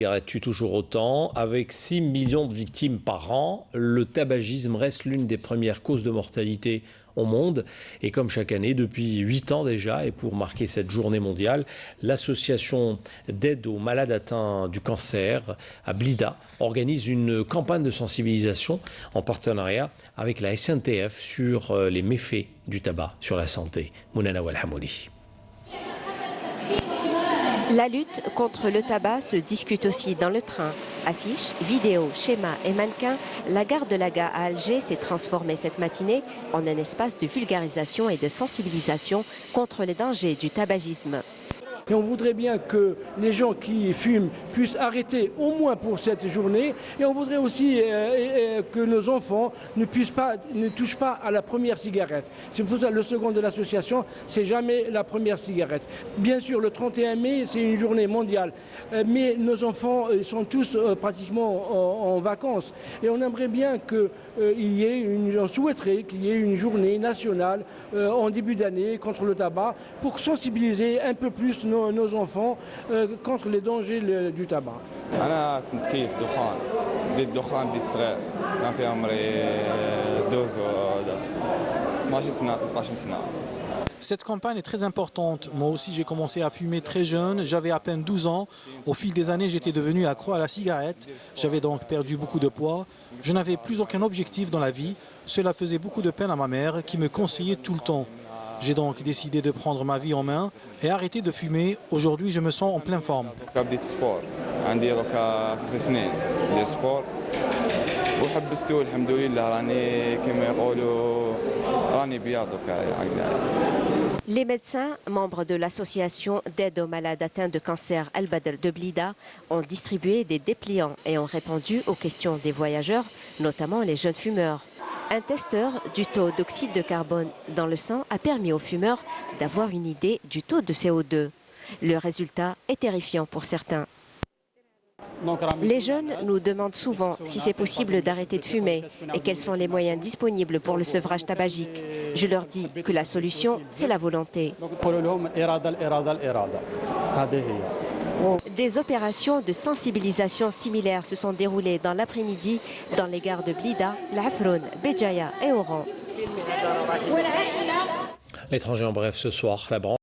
La cigarette tue toujours autant. Avec 6 millions de victimes par an, le tabagisme reste l'une des premières causes de mortalité au monde. Et comme chaque année, depuis 8 ans déjà, et pour marquer cette journée mondiale, l'association d'aide aux malades atteints du cancer à Blida organise une campagne de sensibilisation en partenariat avec la SNTF sur les méfaits du tabac sur la santé. Mounana Walhamouli. La lutte contre le tabac se discute aussi dans le train. Affiches, vidéos, schémas et mannequins, la gare de Laga à Alger s'est transformée cette matinée en un espace de vulgarisation et de sensibilisation contre les dangers du tabagisme. Et on voudrait bien que les gens qui fument puissent arrêter au moins pour cette journée. Et on voudrait aussi que nos enfants ne touchent pas à la première cigarette. C'est pour ça que le slogan de l'association, c'est jamais la première cigarette. Bien sûr, le 31 mai, c'est une journée mondiale. Mais nos enfants sont tous pratiquement en vacances. Et on aimerait bien on souhaiterait qu'il y ait une journée nationale en début d'année contre le tabac pour sensibiliser un peu plus nos enfants contre les dangers du tabac. أنا كنت كيف دخان بديت دخان بديت صغير كان في عمري دوز وهذا 12 سنة 13 سنة. Cette campagne est très importante. Moi aussi, j'ai commencé à fumer très jeune. J'avais à peine 12 ans. Au fil des années, j'étais devenu accro à la cigarette. J'avais donc perdu beaucoup de poids. Je n'avais plus aucun objectif dans la vie. Cela faisait beaucoup de peine à ma mère qui me conseillait tout le temps. J'ai donc décidé de prendre ma vie en main et arrêter de fumer. Aujourd'hui, je me sens en pleine forme. Les médecins, membres de l'association d'aide aux malades atteints de cancer Al-Badr de Blida, ont distribué des dépliants et ont répondu aux questions des voyageurs, notamment les jeunes fumeurs. Un testeur du taux d'oxyde de carbone dans le sang a permis aux fumeurs d'avoir une idée du taux de CO2. Le résultat est terrifiant pour certains. Les jeunes nous demandent souvent si c'est possible d'arrêter de fumer et quels sont les moyens disponibles pour le sevrage tabagique. Je leur dis que la solution, c'est la volonté. Des opérations de sensibilisation similaires se sont déroulées dans l'après-midi dans les gares de Blida, L'Afroun, Béjaïa et Oran. L'étranger en bref ce soir, la branche.